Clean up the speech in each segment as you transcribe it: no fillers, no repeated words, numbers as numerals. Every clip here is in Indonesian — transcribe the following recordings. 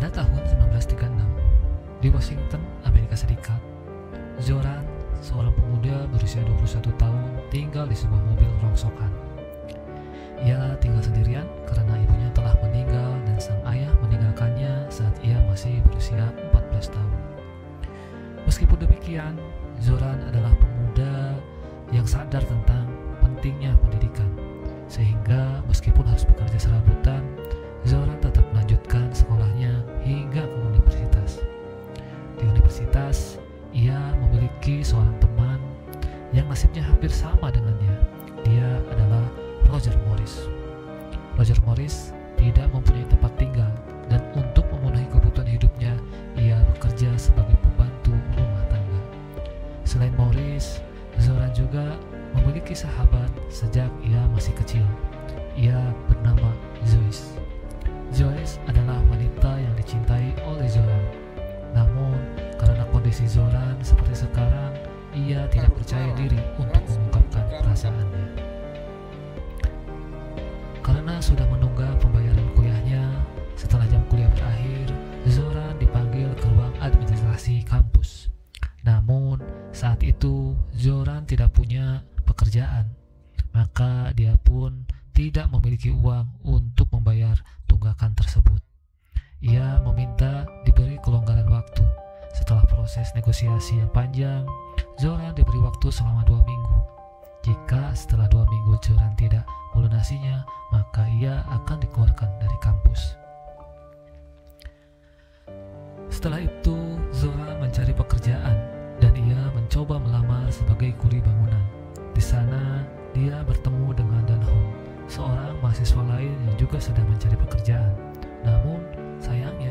Pada tahun 1936, di Washington, Amerika Serikat, Zoran, seorang pemuda berusia 21 tahun, tinggal di sebuah mobil rongsokan. Ia tinggal sendirian karena ibunya telah meninggal dan sang ayah meninggalkannya saat ia masih berusia 14 tahun. Meskipun demikian, Zoran adalah pemuda yang sadar tentang pentingnya pendidikan, sehingga meskipun harus bekerja serabutan, Zoran tetap melanjutkan sekolahnya hingga ke universitas. Di universitas, ia memiliki seorang teman yang nasibnya hampir sama dengannya. Dia adalah Roger Morris. Roger Morris tidak mempunyai tempat tinggal, dan untuk memenuhi kebutuhan hidupnya, ia bekerja sebagai pembantu rumah tangga. Selain Morris, Zoran juga memiliki sahabat sejak ia masih kecil. Ia bernama Joyce. Joyce adalah wanita yang dicintai oleh Zoran. Namun, karena kondisi Zoran seperti sekarang, ia tidak percaya diri untuk mengungkapkan perasaannya. Karena sudah menunggak pembayaran kuliahnya, setelah jam kuliah berakhir, Zoran dipanggil ke ruang administrasi kampus. Namun, saat itu Zoran tidak punya pekerjaan, maka dia pun tidak memiliki uang untuk membayar tunggakan tersebut. Ia meminta diberi kelonggaran waktu. Setelah proses negosiasi yang panjang, Zoran diberi waktu selama 2 minggu. Jika setelah 2 minggu Zoran tidak melunasinya, maka ia akan dikeluarkan dari kampus. Setelah itu, Zoran mencari pekerjaan dan ia mencoba melamar sebagai kuli bangunan. Di sana, dia bertemu dengan Dan Hong, seorang mahasiswa lain yang juga sedang mencari pekerjaan. Namun, sayangnya,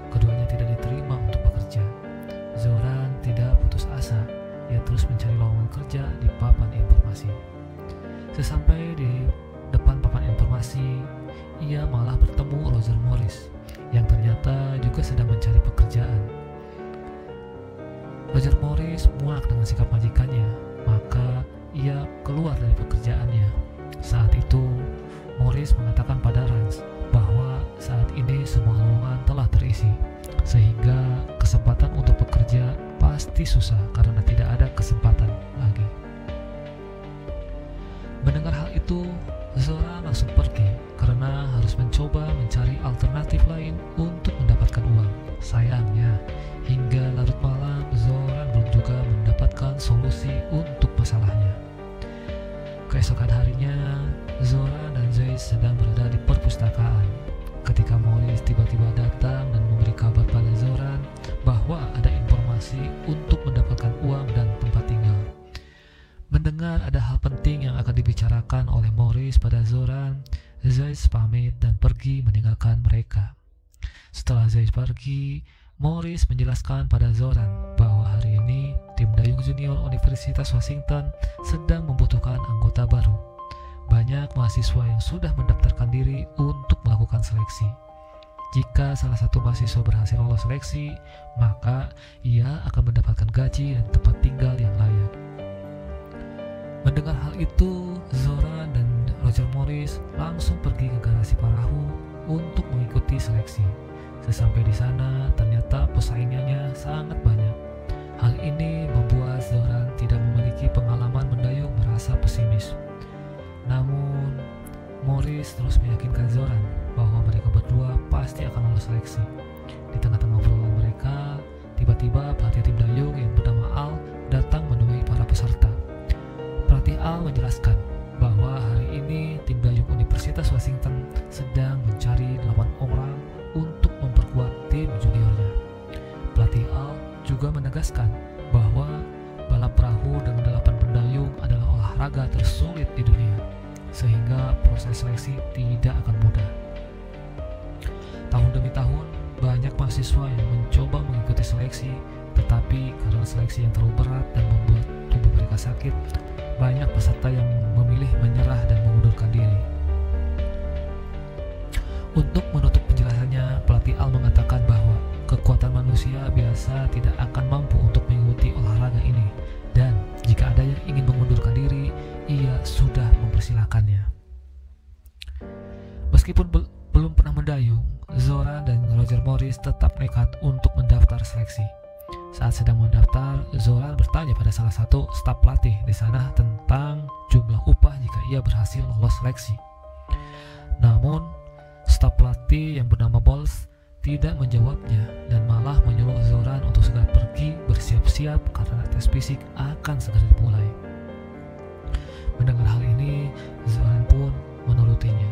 keduanya tidak diterima untuk bekerja. Zoran tidak putus asa. Ia terus mencari lowongan kerja di papan informasi. Sesampai di depan papan informasi, ia malah bertemu Roger Morris, yang ternyata juga sedang mencari pekerjaan. Roger Morris muak dengan sikap majikannya, maka ia keluar dari pekerjaannya. Saat itu, Morris mengatakan pada Rance bahwa saat ini semua lowongan telah terisi, sehingga kesempatan untuk bekerja pasti susah karena tidak ada kesempatan lagi. Mendengar hal itu, Zoran langsung pergi karena harus mencoba mencari alternatif lain untuk mendapatkan uang. Sayangnya, hingga larut malam Zoran belum juga mendapatkan solusi untuk masalahnya. Keesokan harinya, Zoran dan Joyce sedang berada di perpustakaan ketika Morris tiba-tiba datang dan memberi kabar pada Zoran bahwa ada informasi untuk mendapatkan uang dan tempat tinggal. Mendengar ada hal penting yang akan dibicarakan oleh Morris pada Zoran, Joyce pamit dan pergi meninggalkan mereka. Setelah Joyce pergi, Morris menjelaskan pada Zoran bahwa hari ini tim dayung junior Universitas Washington sedang membutuhkan anggota baru. Banyak mahasiswa yang sudah mendaftarkan diri untuk melakukan seleksi. Jika salah satu mahasiswa berhasil lolos seleksi, maka ia akan mendapatkan gaji dan tempat tinggal yang layak. Mendengar hal itu, Zoran dan Roger Morris langsung pergi ke garasi perahu untuk mengikuti seleksi. Sesampai di sana, ternyata pesaingnya sangat banyak. Hal ini membuat Zoran tidak memiliki pengalaman mendayung merasa pesimis. Namun, Morris terus meyakinkan Zoran bahwa mereka berdua pasti akan lolos seleksi. Di tengah-tengah obrolan mereka, tiba-tiba pelatih tim dayung yang bernama Al datang menemui para peserta. Pelatih Al menjelaskan bahwa hari ini tim dayung Universitas Washington sedang mencari 8 orang untuk memperkuat tim juniornya. Pelatih Al juga menegaskan bahwa balap perahu dengan 8 pendayung adalah olahraga tersulit di dunia, sehingga proses seleksi tidak akan mudah. Tahun demi tahun, banyak mahasiswa yang mencoba mengikuti seleksi, tetapi karena seleksi yang terlalu berat dan membuat tubuh mereka sakit, banyak peserta yang memilih menyerah dan mengundurkan diri. Untuk menutup penjelasannya, pelatih Al mengatakan bahwa kekuatan manusia biasa tidak akan mampu untuk mengikuti olahraga ini, dan jika ada yang ingin mengundurkan diri, ia sudah mempersilahkannya. Meskipun belum pernah mendayung, Zoran dan Roger Morris tetap seleksi. Saat sedang mendaftar, Zoran bertanya pada salah satu staf pelatih di sana tentang jumlah upah jika ia berhasil lolos seleksi. Namun, staf pelatih yang bernama Bols tidak menjawabnya dan malah menyuruh Zoran untuk segera pergi bersiap-siap karena tes fisik akan segera dimulai. Mendengar hal ini, Zoran pun menurutinya.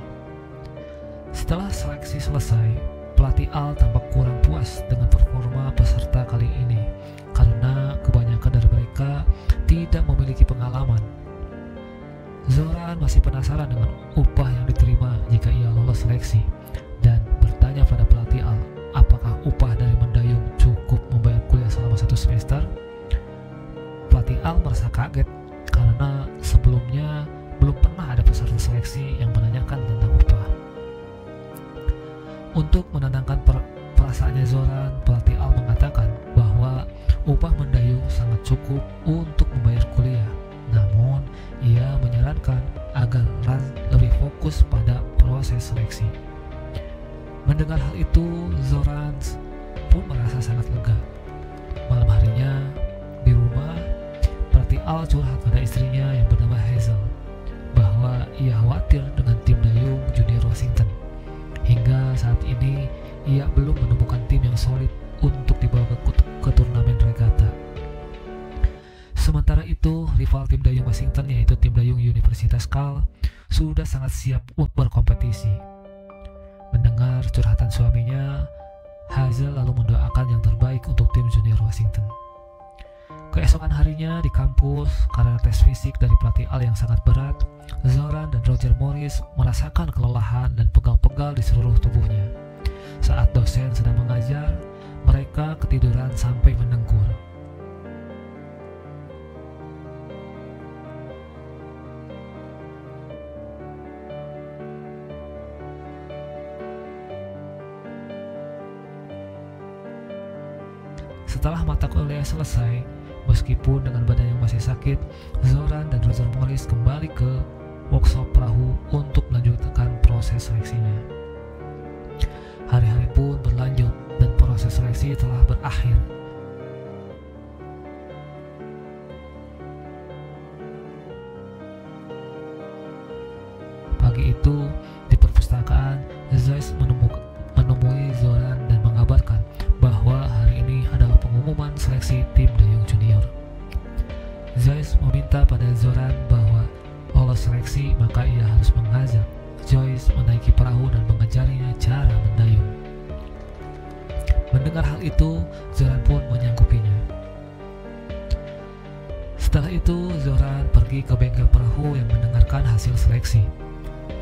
Setelah seleksi selesai, pelatih Al tampak kurang puas dengan performa peserta kali ini karena kebanyakan dari mereka tidak memiliki pengalaman. Zoran masih penasaran dengan upah yang diterima jika ia lolos seleksi dan bertanya pada pelatih Al, apakah upah dari mendayung cukup membayar kuliah selama 1 semester? Pelatih Al merasa kaget karena sebelumnya belum pernah ada peserta seleksi yang menanyakan tentang upah. Untuk menenangkan perasaannya Zoran, pelatih Al mengatakan bahwa upah mendayung sangat cukup untuk membayar kuliah. Namun, ia menyarankan agar Ran lebih fokus pada proses seleksi. Mendengar hal itu, Zoran pun merasa sangat lega. Malam harinya, di rumah, pelatih Al curhat pada istrinya yang bernama Hazel bahwa ia khawatir dengan tim dayung junior Washington. Hingga saat ini, ia belum menemukan tim yang solid untuk dibawa ke turnamen regata. Sementara itu, rival tim dayung Washington yaitu tim dayung Universitas Cal sudah sangat siap untuk berkompetisi. Mendengar curhatan suaminya, Hazel lalu mendoakan yang terbaik untuk tim junior Washington. Keesokan harinya di kampus, karena tes fisik dari pelatih Al yang sangat berat, Zoran dan Roger Morris merasakan kelelahan dan pegal-pegal di seluruh tubuhnya. Saat dosen sedang mengajar, mereka ketiduran sampai mendengkur. Setelah mata kuliah selesai, meskipun dengan badan yang masih sakit, Zoran dan Roger Morris kembali ke workshop perahu untuk melanjutkan proses seleksinya. Hari-hari pun berlanjut dan proses seleksi telah berakhir. Pagi itu, di perpustakaan, Zeiss menemui Zoran dan mengabarkan bahwa hari ini adalah pengumuman seleksi tim dayung junior. Zeiss meminta pada Zoran bahwa lolos seleksi maka ia harus mengajak Joyce menaiki perahu dan mengajarinya cara mendayung. Mendengar hal itu, Zoran pun menyanggupinya. Setelah itu, Zoran pergi ke bengkel perahu yang mendengarkan hasil seleksi.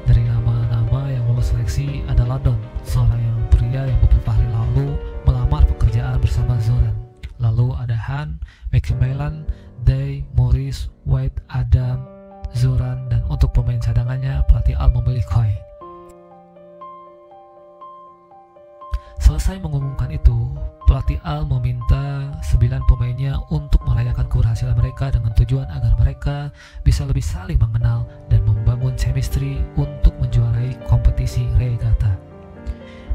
Dari nama-nama yang lolos seleksi adalah Don, seorang pria yang beberapa hari lalu melamar pekerjaan bersama Zoran. Lalu ada Han, Macmillan, Day, Morris, White, Adam, Zoran, dan untuk pemain cadangannya pelatih Al memilih Koi. Selesai mengumumkan itu, pelatih Al meminta 9 pemainnya untuk merayakan keberhasilan mereka dengan tujuan agar mereka bisa lebih saling mengenal dan membangun chemistry untuk menjuarai kompetisi regata.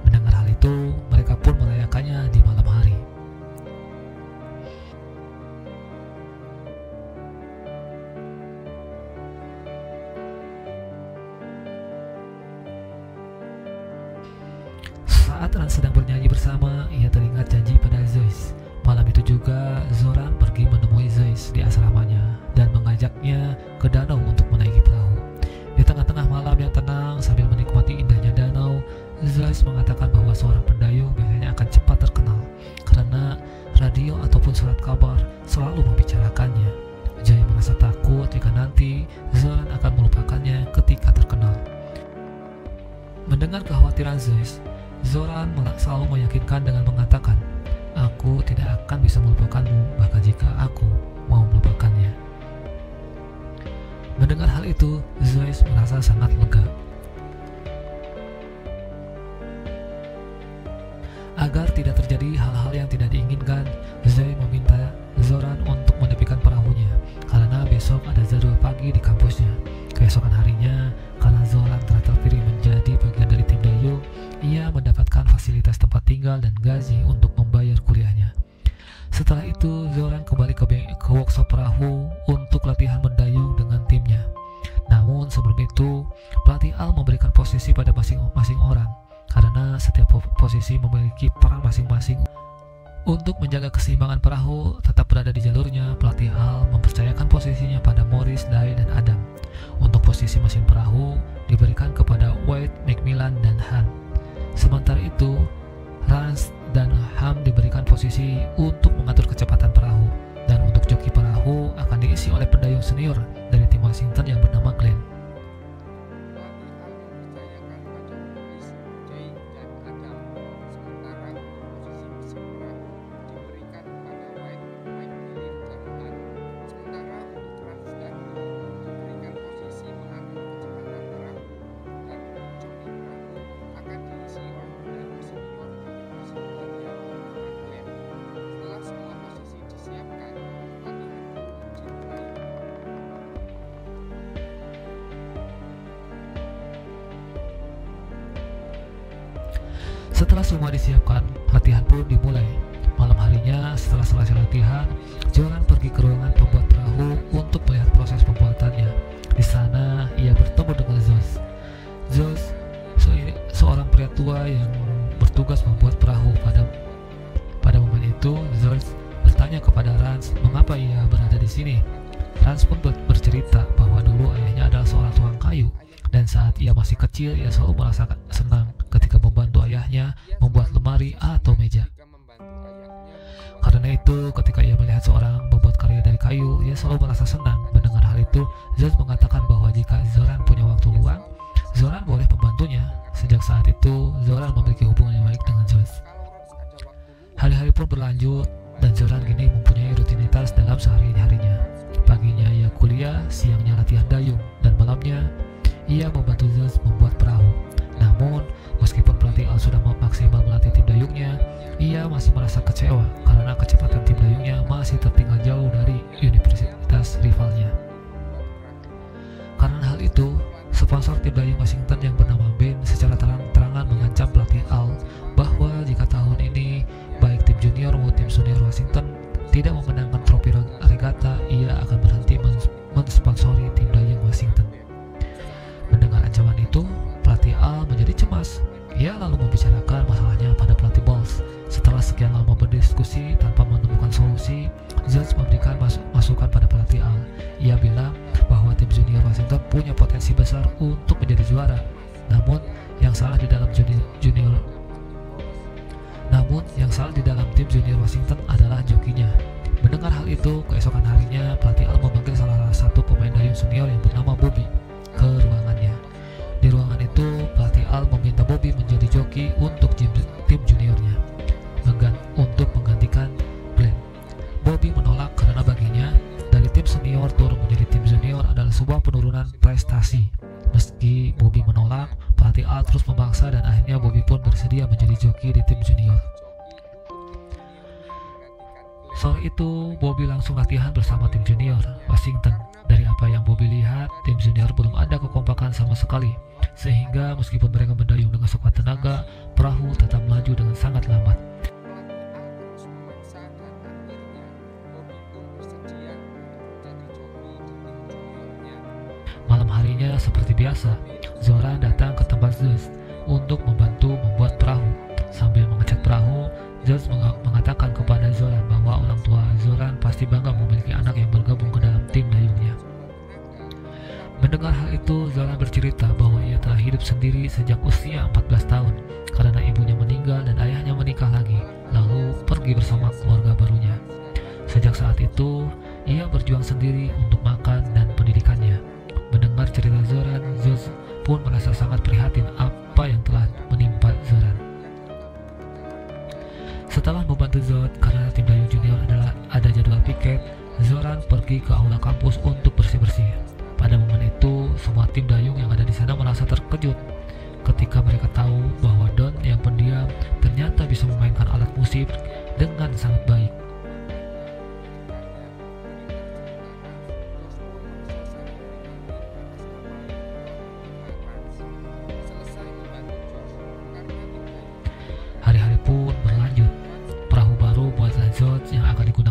Mendengar hal itu, mereka pun merayakannya di malam hari. Saat Ran sedang bernyanyi bersama, ia teringat janji pada Zeus. Malam itu juga, Zoran pergi menemui Zeus di asramanya dan mengajaknya ke danau untuk menaiki perahu. Di tengah-tengah malam yang tenang sambil menikmati indahnya danau, Zeus mengatakan bahwa seorang pendayung biasanya akan cepat terkenal karena radio ataupun surat kabar selalu membicarakannya. Jay merasa takut jika nanti Zoran akan melupakannya ketika terkenal. Mendengar kekhawatiran Zeus, Zoran selalu meyakinkan dengan mengatakan, "Aku tidak akan bisa melupakanmu bahkan jika aku mau melupakannya." Mendengar hal itu, Zeus merasa sangat lega. Agar tidak terjadi hal-hal yang tidak diinginkan, Zeus meminta Zoran untuk menepikan perahunya karena besok ada jadwal pagi di kampusnya. Keesokan harinya, karena Zoran telah terpilih menjadi bagian dari tim dayung, ia mendapatkan fasilitas tempat tinggal dan gaji untuk membayar kuliahnya. Setelah itu Zoran kembali ke workshop perahu untuk latihan mendayung dengan timnya. Namun sebelum itu, pelatih Al memberikan posisi pada masing-masing orang, karena setiap posisi memiliki peran masing-masing. Untuk menjaga keseimbangan perahu tetap berada di jalurnya, pelatih Al mempercayakan posisinya pada Morris, Dai, dan Adam. Untuk posisi mesin perahu diberikan kepada White, Macmillan, dan Han. Sementara itu, Rans dan Ham diberikan posisi untuk mengatur kecepatan perahu, dan untuk joki perahu akan diisi oleh pendayung senior dari tim Washington yang bernama Glenn. Setelah semua disiapkan, latihan pun dimulai. Malam harinya, setelah selesai latihan, Zoran pergi ke ruangan pembuat perahu untuk melihat proses pembuatannya. Di sana, ia bertemu dengan Zos. Zos, seorang pria tua yang bertugas membuat perahu. Pada momen itu, Zos bertanya kepada Rans mengapa ia berada di sini. Rans pun bercerita bahwa dulu ayahnya adalah seorang tukang kayu, dan saat ia masih kecil, ia selalu merasa senang ketika membantu ayahnya membuat lemari atau meja. Karena itu, ketika ia melihat seorang membuat karya dari kayu, ia selalu merasa senang. Mendengar hal itu, Zos mengatakan bahwa jika Zoran punya waktu luang, Zoran boleh membantunya. Sejak saat itu, Zoran memiliki hubungan yang baik dengan Zos. Hari-hari pun berlanjut, dan Zoran kini mempunyai rutinitas dalam sehari-harinya. Paginya ia kuliah, siangnya latihan dayung, dan malamnya ia membantu Zos membuat perahu. Namun, meskipun pelatih Al sudah maksimal melatih tim dayungnya, ia masih merasa kecewa karena kecepatan tim dayungnya masih tertinggal jauh dari universitas rivalnya. Karena hal itu, sponsor tim dayung Washington yang bernama Ben secara terang-terangan mengancam pelatih Al bahwa jika tahun ini baik tim junior maupun tim senior Washington tidak memenangkan trofi regata, ia akan berhenti mensponsori tim dayung Washington. Mendengar ancaman itu, pelatih Al menjadi cemas. Ia lalu membicarakan masalahnya pada pelatih Bowles. Setelah sekian lama berdiskusi tanpa menemukan solusi, Zos memberikan masukan pada pelatih Al. Ia bilang bahwa tim junior Washington punya potensi besar untuk menjadi juara. Namun yang salah di dalam tim junior Washington adalah jokinya. Mendengar hal itu, keesokan harinya pelatih Al memanggil salah satu pemain dayung senior yang bernama Bobby ke ruangannya. Di ruangan itu, pelatih Al meminta Bobby menjadi joki untuk tim juniornya untuk menggantikan Glenn. Bobby menolak karena baginya dari tim senior turun menjadi tim junior adalah sebuah penurunan prestasi. Meski Bobby menolak, pelatih Al terus memaksa dan akhirnya Bobby pun bersedia menjadi joki di tim junior. Sore itu, Bobby langsung latihan bersama tim junior Washington. Dari apa yang Bobby lihat, tim junior belum ada kekompakan sama sekali, sehingga meskipun mereka mendayung dengan sekuat tenaga, perahu tetap melaju dengan sangat lambat. Malam harinya seperti biasa, Zoran datang ke tempat Zos untuk membantu membuat perahu. Sambil mengecat perahu, Zos mengatakan kepada Zoran bahwa orang tua Zoran pasti bangga memiliki anak yang bergabung ke dalam tim dayungnya. Mendengar hal itu, Zoran bercerita bahwa ia telah hidup sendiri sejak usia 14 tahun karena ibunya meninggal dan ayahnya menikah lagi, lalu pergi bersama keluarga barunya. Sejak saat itu, ia berjuang sendiri untuk makan dan pendidikannya. Mendengar cerita Zoran, Zos pun merasa sangat prihatin apa yang telah menimpa Zoran. Setelah membantu Zod karena tim dayung junior ada jadwal piket, Zoran pergi ke aula kampus untuk bersih-bersih. Pada momen itu, semua tim dayung yang ada di sana merasa terkejut ketika mereka tahu bahwa Don yang pendiam ternyata bisa memainkan alat musik dengan sangat baik. Hari-hari pun berlanjut. Perahu baru buatan Zod yang akan digunakan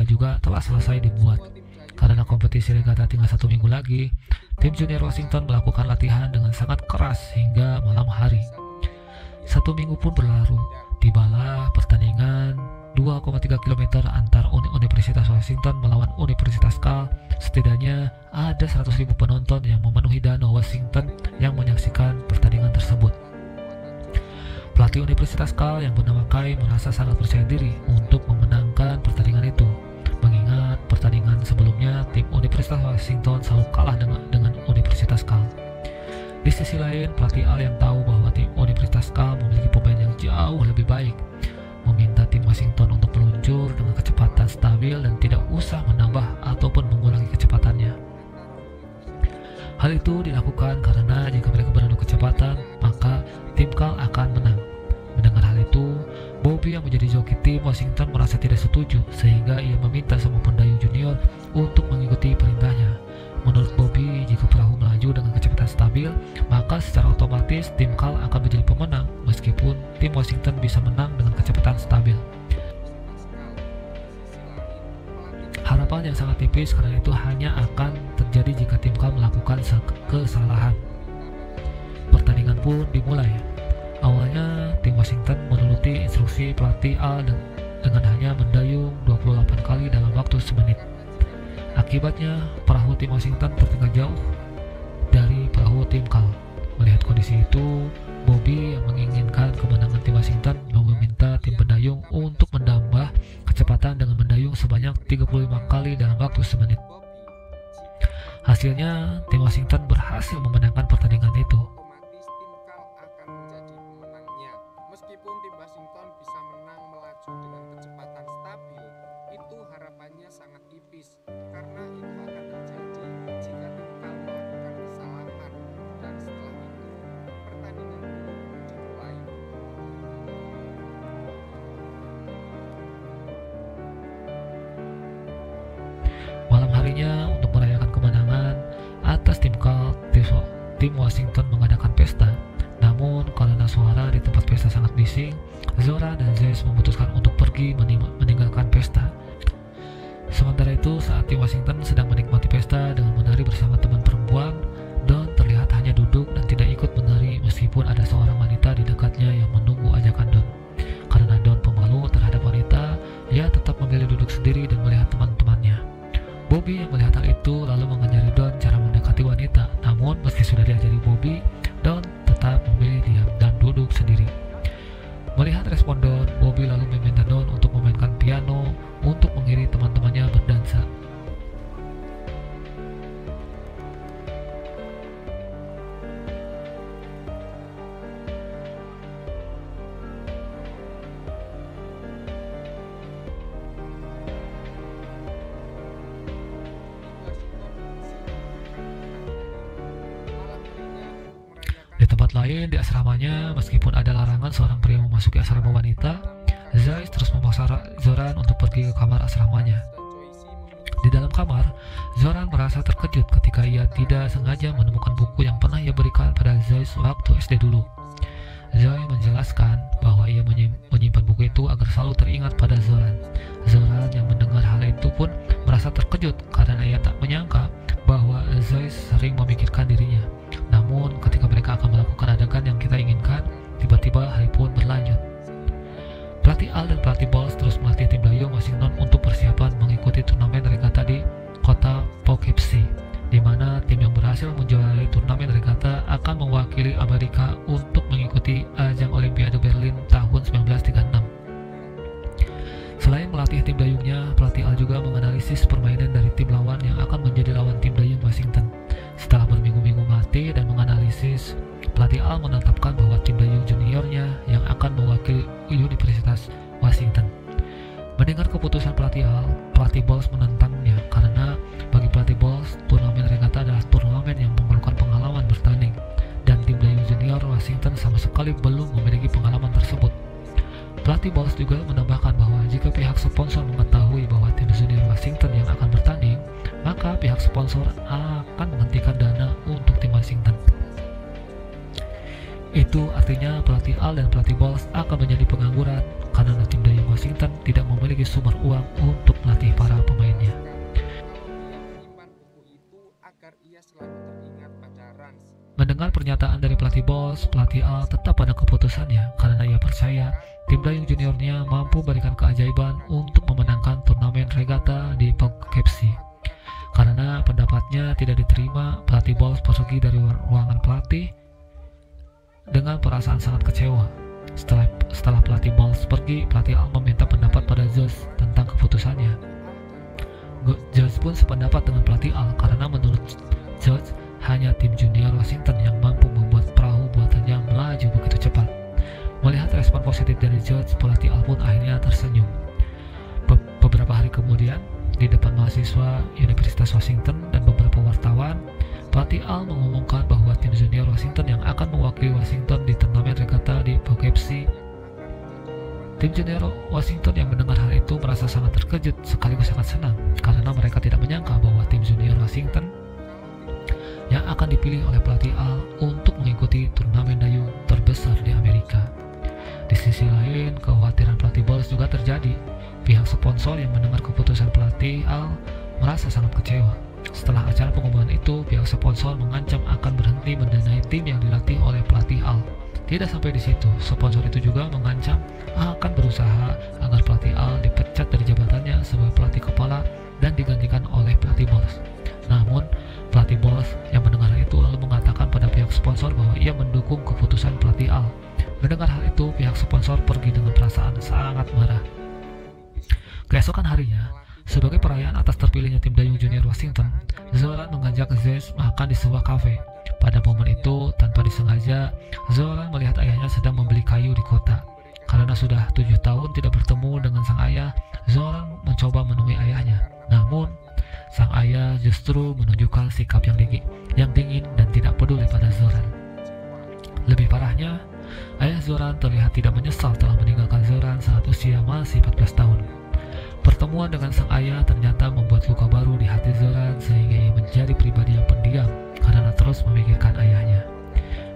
juga telah selesai dibuat. Karena kompetisi regata tinggal 1 minggu lagi, tim junior Washington melakukan latihan dengan sangat keras hingga malam hari. 1 minggu pun berlalu, tibalah pertandingan 2,3 km antar Universitas Washington melawan Universitas Cal. Setidaknya ada 100.000 penonton yang memenuhi danau Washington yang menyaksikan pertandingan tersebut. Pelatih Universitas Cal yang bernama Kai merasa sangat percaya diri untuk memenangkan pertandingan itu, mengingat pertandingan sebelumnya tim Universitas Washington selalu kalah dengan Universitas Cal. Di sisi lain, pelatih Al yang tahu bahwa tim Universitas Cal memiliki pemain yang jauh lebih baik, meminta tim Washington untuk meluncur dengan kecepatan stabil dan tidak usah menambah ataupun mengurangi kecepatannya. Hal itu dilakukan karena jika mereka beradu kecepatan, maka tim Cal akan menang. Mendengar hal itu, Bobby yang menjadi joki tim Washington merasa tidak setuju, sehingga ia meminta semua pendayung junior untuk mengikuti perintahnya. Menurut Bobby, jika perahu melaju dengan kecepatan stabil, maka secara otomatis tim Cal akan menjadi pemenang, meskipun tim Washington bisa menang dengan kecepatan stabil. Harapan yang sangat tipis karena itu hanya akan terjadi jika tim Cal melakukan kesalahan. Pertandingan pun dimulai. Awalnya, tim Washington menuruti instruksi pelatih Al dengan hanya mendayung 28 kali dalam waktu semenit. Akibatnya, perahu tim Washington tertinggal jauh dari perahu tim Cal. Melihat kondisi itu, Bobby yang menginginkan kemenangan tim Washington meminta tim pendayung untuk menambah kecepatan dengan mendayung sebanyak 35 kali dalam waktu semenit. Hasilnya, tim Washington berhasil memenangkan pertandingan itu. Meskipun tim Washington bisa menang melaju dengan kecepatan stabil, itu harapannya sangat tipis, karena itu akan terjadi jika tim Cal melakukan kesalahan, dan setelah itu pertandingan pun dimulai. Malam harinya, untuk merayakan kemenangan atas tim Cal, tim Washington mengadakan pesta. Namun, karena suara di tempat pesta sangat bising, Zoran dan Zeus memutuskan untuk pergi meninggalkan pesta. Sementara itu, saat tim Washington sedang menikmati pesta dengan menari bersama teman perempuan, Don terlihat hanya duduk dan tidak ikut menari meskipun ada seorang wanita di dekatnya yang menunggu ajakan Don. Karena Don pemalu terhadap wanita, ia tetap memilih duduk sendiri dan melihat teman-temannya. Bobby yang melihat hal itu lalu mengajari Don cara mendekati wanita. Namun, meski sudah diajari Bobby, Don tetap memilih diam dan duduk sendiri. Melihat respon Don, Bobby lalu meminta Don untuk memainkan piano untuk mengiringi teman-temannya berdansa. Di tempat lain di asramanya, meskipun ada larangan seorang pria memasuki asrama wanita, Zeus terus memaksa Zoran untuk pergi ke kamar asramanya. Di dalam kamar, Zoran merasa terkejut ketika ia tidak sengaja menemukan buku yang pernah ia berikan pada Zeus waktu SD dulu. Zoe menjelaskan bahwa ia menyimpan buku itu agar selalu teringat pada Zoran. Zoran yang mendengar hal itu pun merasa terkejut karena ia tak menyangka bahwa Zoe sering memikirkan dirinya. Namun, ketika mereka akan melakukan adegan yang kita inginkan, tiba-tiba hari pun berlanjut. Pelatih Al dan pelatih Balls terus melatih tim dayung Washington untuk persiapan mengikuti turnamen regata di kota Poughkeepsie, di mana tim yang berhasil menjuarai turnamen regata akan mewakili Amerika untuk mengikuti ajang Olimpiade Berlin tahun 1936. Selain melatih tim dayungnya, pelatih Al juga menganalisis permainan dari tim lawan yang akan menjadi lawan tim dayung Washington. Setelah berminggu-minggu melatih dan menganalisis, pelatih Al menetapkan bahwa tim dayung juniornya yang akan mewakili Universitas Washington. Mendengar keputusan pelatih Al, pelatih Balls menentangnya karena bagi pelatih Balls, turnamen regata adalah turnamen yang memerlukan pengalaman bertanding, dan tim dayung junior Washington sama sekali belum memiliki pengalaman tersebut. Pelatih Balls juga menambahkan bahwa jika pihak sponsor mengetahui bahwa tim junior Washington yang akan bertanding, maka pihak sponsor akan menghentikan dana untuk tim Washington. Itu artinya pelatih Al dan pelatih Balls akan menjadi pengangguran karena tim dayung Washington tidak memiliki sumber uang untuk melatih para ia selalu teringat pada Rans. Mendengar pernyataan dari pelatih Bols, pelatih Al tetap pada keputusannya karena ia percaya tim dayung juniornya mampu berikan keajaiban untuk memenangkan turnamen regata di Poughkeepsie. Karena pendapatnya tidak diterima, pelatih Bols pergi dari ruangan pelatih dengan perasaan sangat kecewa. Setelah pelatih Bols pergi, pelatih Al meminta pendapat pada George tentang keputusannya. George pun sependapat dengan pelatih Al karena menurut George hanya tim junior Washington yang mampu membuat perahu buatannya melaju begitu cepat. Melihat respon positif dari George, pelatih Al pun akhirnya tersenyum. Beberapa hari kemudian, di depan mahasiswa Universitas Washington dan beberapa wartawan, pelatih Al mengumumkan bahwa tim junior Washington yang akan mewakili Washington di turnamen regata di Poughkeepsie. Tim junior Washington yang mendengar hal itu merasa sangat terkejut sekaligus sangat senang karena mereka tidak menyangka bahwa tim junior Washington yang akan dipilih oleh pelatih Al untuk mengikuti turnamen dayung terbesar di Amerika. Di sisi lain, kekhawatiran pelatih Bols juga terjadi. Pihak sponsor yang mendengar keputusan pelatih Al merasa sangat kecewa. Setelah acara pengumuman itu, pihak sponsor mengancam akan berhenti mendanai tim yang dilatih oleh pelatih Al. Tidak sampai di situ, sponsor itu juga mengancam akan berusaha agar pelatih Al dipecat dari jabatannya sebagai pelatih kepala dan digantikan oleh pelatih Bols. Namun, pelatih Bols yang mendengar itu lalu mengatakan pada pihak sponsor bahwa ia mendukung keputusan pelatih Al. Mendengar hal itu, pihak sponsor pergi dengan perasaan sangat marah. Keesokan harinya, sebagai perayaan atas terpilihnya tim dayung junior Washington, Zoran mengajak Zeus makan di sebuah kafe. Pada momen itu, tanpa disengaja, Zoran melihat ayahnya sedang membeli kayu di kota. Karena sudah 7 tahun tidak bertemu dengan sang ayah, Zoran mencoba menemui ayahnya. Namun, sang ayah justru menunjukkan sikap yang dingin dan tidak peduli pada Zoran. Lebih parahnya, ayah Zoran terlihat tidak menyesal telah meninggalkan Zoran saat usia masih 14 tahun. Pertemuan dengan sang ayah ternyata membuat luka baru di hati Zoran sehingga ia menjadi pribadi yang pendiam karena terus memikirkan ayahnya.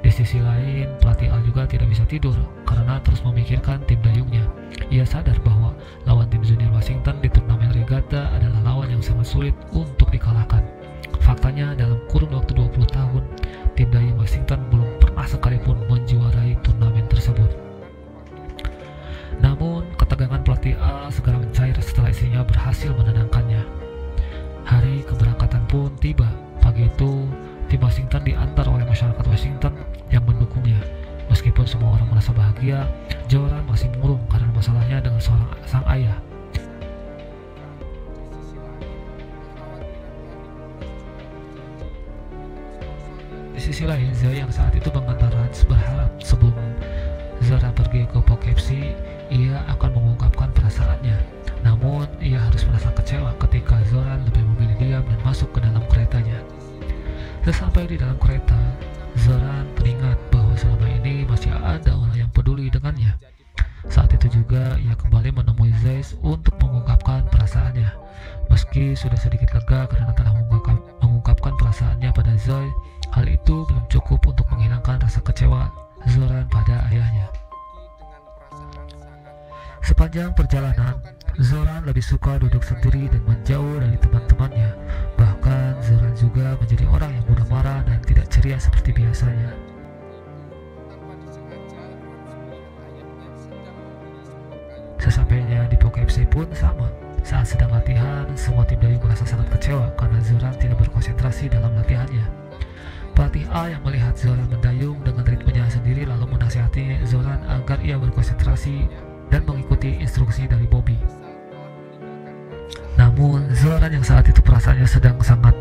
Di sisi lain, pelatih Al juga tidak bisa tidur karena terus memikirkan tim dayungnya. Ia sadar bahwa lawan tim junior Washington di turnamen regata adalah lawan yang sangat sulit untuk dikalahkan. Faktanya, dalam kurun waktu 20 tahun, tim dayung Washington belum pernah sekalipun menjuarai turnamen tersebut. Namun, ketegangan pelatih Al segera mencair setelah istrinya berhasil menenangkannya. Hari keberangkatan pun tiba. Pagi itu, tim Washington diantar oleh masyarakat Washington yang mendukungnya. Meskipun semua orang merasa bahagia, Zoran masih murung karena masalahnya dengan sang ayah. Di sisi lain, Zay yang saat itu mengantar Rans berharap sebelum Zoran pergi ke Poughkeepsie, ia akan mengungkapkan perasaannya. Namun, ia harus merasa kecewa ketika Zoran lebih memilih diam dan masuk ke dalam keretanya. Sesampai di dalam kereta, Zoran teringat bahwa selama ini masih ada orang yang peduli dengannya. Saat itu juga ia kembali menemui Zeus untuk mengungkapkan perasaannya. Meski sudah sedikit lega karena telah mengungkapkan perasaannya pada Zeus, hal itu belum cukup untuk menghilangkan rasa kecewa Zoran pada ayahnya. Sepanjang perjalanan, Zoran lebih suka duduk sendiri dan menjauh dari teman-temannya. Bahkan Zoran juga menjadi orang yang mudah marah dan tidak ceria seperti biasanya. Sesampainya di Poughkeepsie pun sama. Saat sedang latihan, semua tim dayung merasa sangat kecewa karena Zoran tidak berkonsentrasi dalam latihannya. Pelatih A yang melihat Zoran mendayung dengan ritmenya sendiri lalu menasihati Zoran agar ia berkonsentrasi dan mengikuti instruksi dari Bobby. Namun, Zoran yang saat itu perasaannya sedang sangat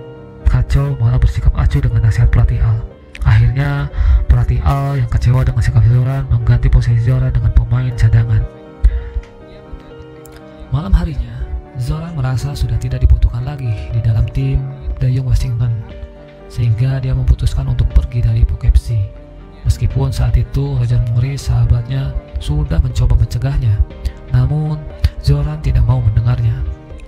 kacau malah bersikap acuh dengan nasihat pelatih Al. Akhirnya, pelatih Al yang kecewa dengan sikap Zoran mengganti posisi Zoran dengan pemain cadangan. Malam harinya, Zoran merasa sudah tidak dibutuhkan lagi di dalam tim dayung Washington, sehingga dia memutuskan untuk pergi dari Poughkeepsie. Meskipun saat itu Roger Morris, sahabatnya, sudah mencoba mencegahnya, namun Zoran tidak mau mendengarnya.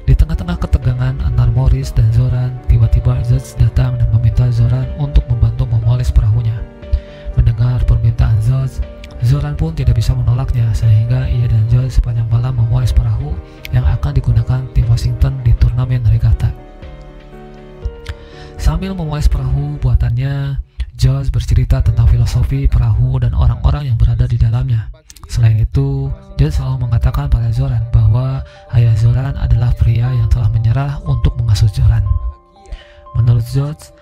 Di tengah-tengah ketegangan antara Morris dan Zoran, tiba-tiba Zeus datang dan meminta Zoran untuk membantu memoles perahunya. Mendengar permintaan Zeus, Zoran pun tidak bisa menolaknya, sehingga ia dan Zeus sepanjang malam memoles perahu yang akan digunakan tim Washington di turnamen regata. Sambil memoles perahu buatannya, George bercerita tentang filosofi perahu dan orang-orang yang berada di dalamnya. Selain itu, George selalu mengatakan pada Zoran bahwa ayah Zoran adalah pria yang telah menyerah untuk mengasuh Zoran. Menurut George,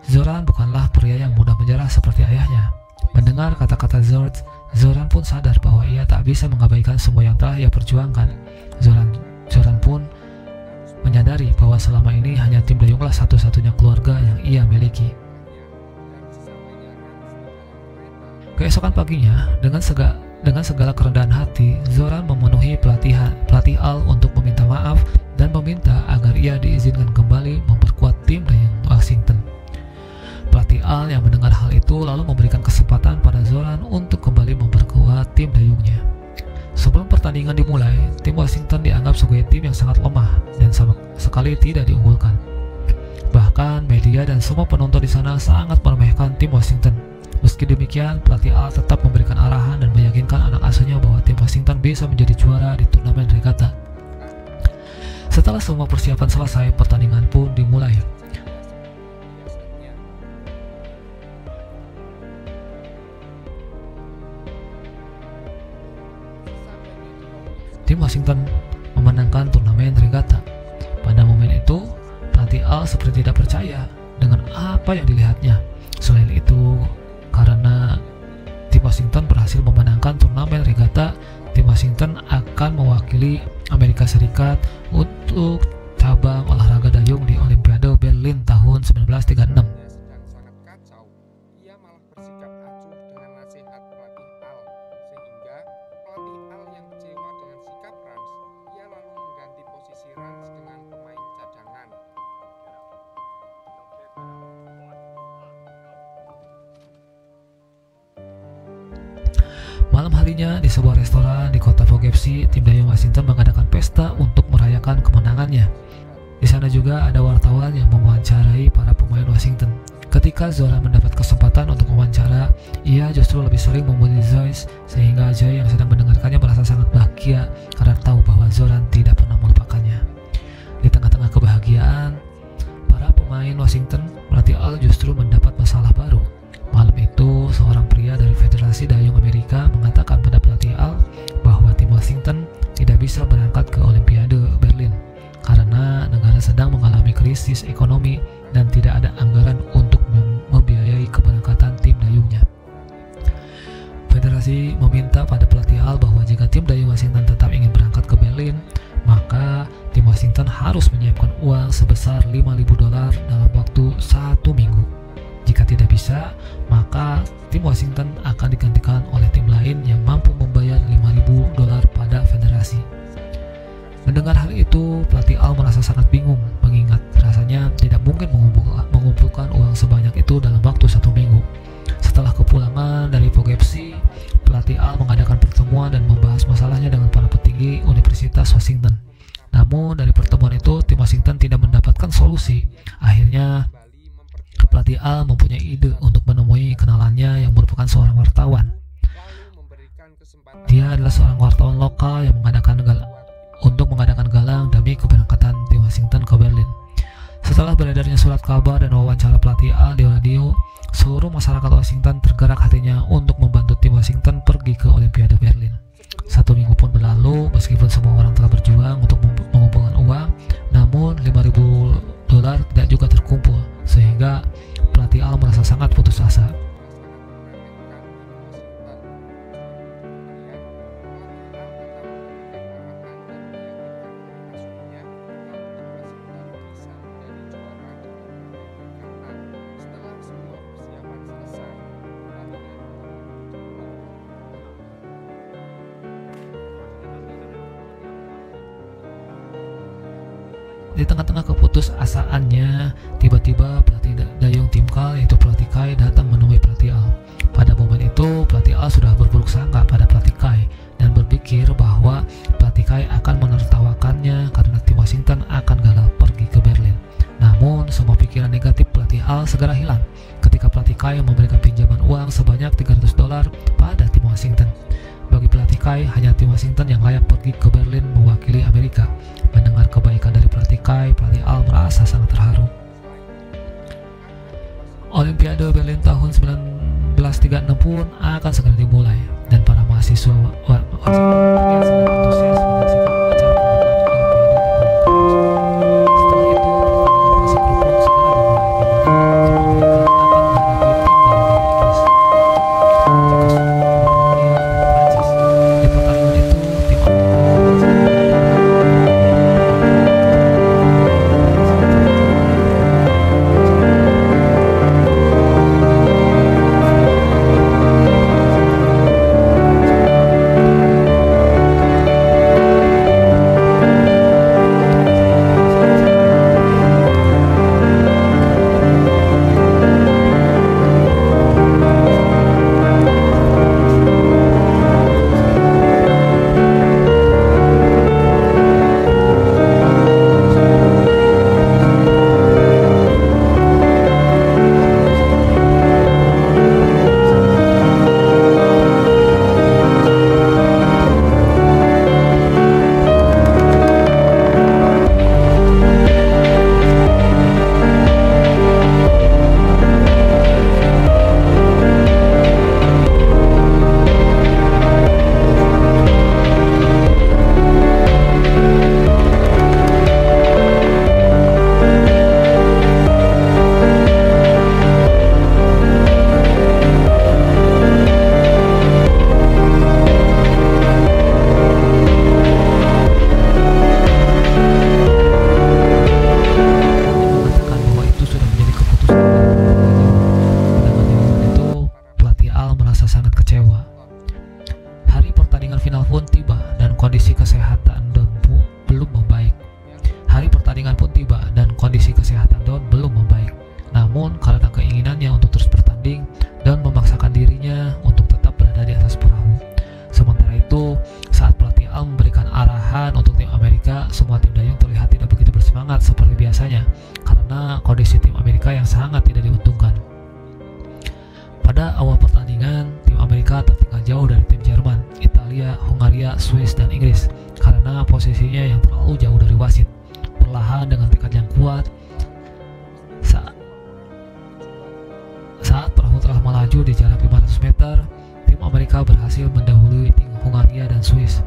Zoran bukanlah pria yang mudah menyerah seperti ayahnya. Mendengar kata-kata George, Zoran pun sadar bahwa ia tak bisa mengabaikan semua yang telah ia perjuangkan. Zoran pun menyadari bahwa selama ini hanya tim dayunglah satu-satunya keluarga yang ia miliki. Keesokan paginya, dengan segala kerendahan hati, Zoran memenuhi pelatih Al untuk meminta maaf dan meminta agar ia diizinkan kembali memperkuat tim dayung Washington. Pelatih Al yang mendengar hal itu lalu memberikan kesempatan pada Zoran untuk kembali memperkuat tim dayungnya. Sebelum pertandingan dimulai, tim Washington dianggap sebagai tim yang sangat lemah dan sama sekali tidak diunggulkan. Bahkan media dan semua penonton di sana sangat meremehkan tim Washington. Meski demikian, pelatih Al tetap memberikan arahan dan meyakinkan anak asuhnya bahwa tim Washington bisa menjadi juara di turnamen regata. Setelah semua persiapan selesai, pertandingan pun dimulai. Tim Washington memenangkan turnamen regata. Pada momen itu, pelatih Al seperti tidak percaya dengan apa yang dilihatnya. Selain itu, karena tim Washington berhasil memenangkan turnamen regata, tim Washington akan mewakili Amerika Serikat untuk cabang olahraga dayung di Olimpiade Berlin tahun 1936. Sedang sangat kacau, ia malah bersikap acuh dengan nasihat pelatih Al, sehingga pelatih Al yang kecewa dengan sikap Rans, ia lalu mengganti posisi Rans dengan pemain cadangan. Malam harinya di sebuah restoran di kota Poughkeepsie, tim dayung Washington mengadakan pesta untuk merayakan kemenangannya. Di sana juga ada wartawan yang mewawancarai para pemain Washington. Ketika Zoran mendapat kesempatan untuk mewawancara, ia justru lebih sering memuji Joyce, sehingga Joy yang sedang mendengarkannya merasa sangat bahagia karena tahu bahwa Zoran tidak pernah melupakannya. Di tengah-tengah kebahagiaan para pemain Washington, pelatih Al justru mendapat masalah baru. Malam itu, seorang pria dari Federasi Dayung Amerika mengatakan pada pelatih Al bahwa tim Washington tidak bisa berangkat ke Olimpiade Berlin karena negara sedang mengalami krisis ekonomi dan tidak ada anggaran untuk membiayai keberangkatan tim dayungnya. Federasi meminta pada pelatih Al bahwa jika tim dayung Washington tetap ingin berangkat ke Berlin, maka tim Washington harus menyiapkan uang sebesar $5.000 dalam waktu 1 minggu. Jika tidak bisa, maka tim Washington akan digantikan oleh tim lain yang mampu membayar $5.000 pada federasi. Mendengar hal itu, pelatih Al merasa sangat bingung, mengingat rasanya tidak mungkin mengumpulkan uang sebanyak itu dalam waktu 1 minggu. Setelah kepulangan dari Poughkeepsie, pelatih Al mengadakan pertemuan dan membahas masalahnya dengan para petinggi Universitas Washington. Namun dari pertemuan itu, tim Washington tidak mendapatkan solusi. Akhirnya, pelatih Al mempunyai ide untuk menemui kenalannya yang merupakan seorang wartawan. Dia adalah seorang wartawan lokal yang mengadakan galang demi keberangkatan tim Washington ke Berlin. Setelah beredarnya surat kabar dan wawancara pelatih Al di radio, seluruh masyarakat Washington tergerak hatinya untuk membantu tim Washington pergi ke Olimpiade Berlin. 1 minggu pun berlalu, meskipun semua orang telah berjuang untuk mengumpulkan uang, namun $5.000 tidak juga terkumpul, sehingga pelatih Al merasa sangat putus asa. Di tengah-tengah keputusasaannya, tiba-tiba pelatih dayung tim Kal yaitu pelatih Kai datang menemui pelatih Al. Pada momen itu, pelatih Al sudah berburuk sangka pada pelatih Kai dan berpikir bahwa pelatih Kai akan menertawakannya karena tim Washington akan gagal pergi ke Berlin. Namun, semua pikiran negatif pelatih Al segera hilang ketika pelatih Kai memberikan pinjaman uang sebanyak $300 pada tim Washington. Bagi pelatih Kai, hanya tim Washington yang layak pergi ke Berlin mewakili Amerika. Mendengar kebaikan dari pelatih Kai, pelatih Al merasa sangat terharu. Olimpiade Berlin tahun 1936 pun akan segera dimulai, dan para mahasiswa sangat antusias menyaksikan acara pembukaan Olimpiade di Paris. Setelah itu, pertandingan fase grup pun segera dimulai, di mana tim Amerika akan menghadapi tim dari Inggris, Cekoslovakia, Prancis. Di pertandingan itu, tim sangat kecewa. Hari pertandingan final pun tiba dan kondisi kesehatan Don belum membaik. Namun karena keinginannya untuk terus bertanding dan memaksakan dirinya untuk tetap berada di atas perahu. Sementara itu, saat pelatih Al memberikan arahan untuk tim Amerika, semua tim dayung terlihat tidak begitu bersemangat seperti biasanya karena kondisi tim Amerika yang sangat tidak diuntungkan. Pada awal pertandingan, tim Amerika tertinggal jauh dari tim Jerman, Italia, Hungaria, Swiss, dan Inggris karena posisinya yang terlalu jauh dari wasit. Perlahan dengan tekad yang kuat, saat perahu telah melaju di jarak 500 meter, tim Amerika berhasil mendahului tim Hungaria dan Swiss.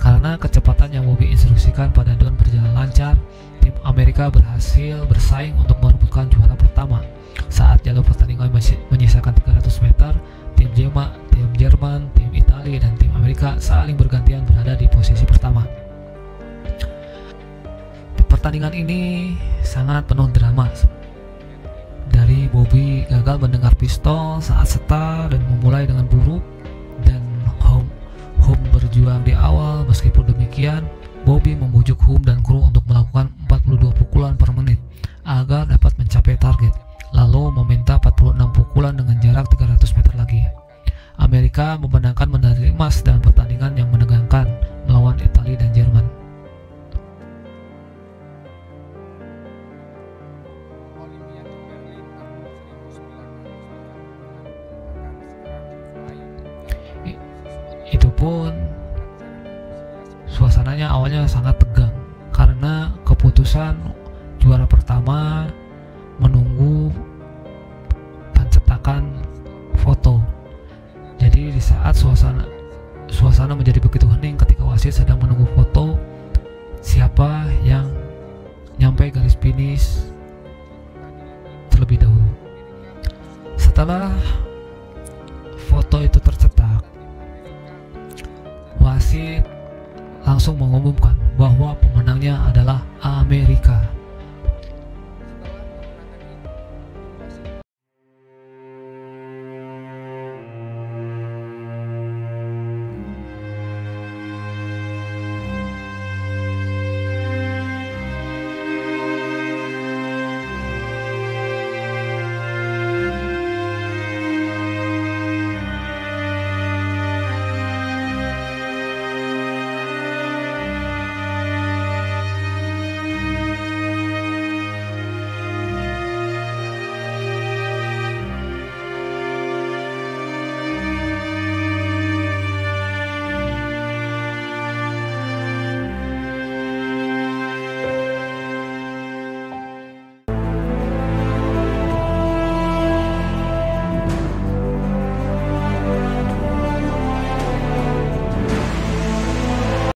Karena kecepatan yang Bobby instruksikan pada Don berjalan lancar, tim Amerika berhasil bersaing untuk merebutkan juara pertama. Saat jalur pertandingan menyisakan 300 meter, tim Jerman, tim Italia, dan tim Amerika saling bergantian berada di posisi pertama. Pertandingan ini sangat penuh drama. Dari Bobby gagal mendengar pistol saat start dan memulai dengan buruk, dan Hum berjuang di awal. Meskipun demikian, Bobby membujuk Hum dan kru untuk melakukan 42 pukulan per menit agar dapat mencapai target, lalu meminta 46 pukulan dengan jarak 300 meter lagi. Amerika memenangkan medali emas dalam pertandingan yang menegangkan melawan Italia dan Jerman. Olimpiade Berlin tahun 1936 Itu pun suasananya awalnya sangat tegang karena keputusan juara pertama menunggu pencetakan foto. Jadi di saat suasana menjadi begitu hening ketika wasit sedang menunggu foto siapa yang nyampe garis finish terlebih dahulu. Setelah foto itu tercetak, wasit langsung mengumumkan bahwa pemenangnya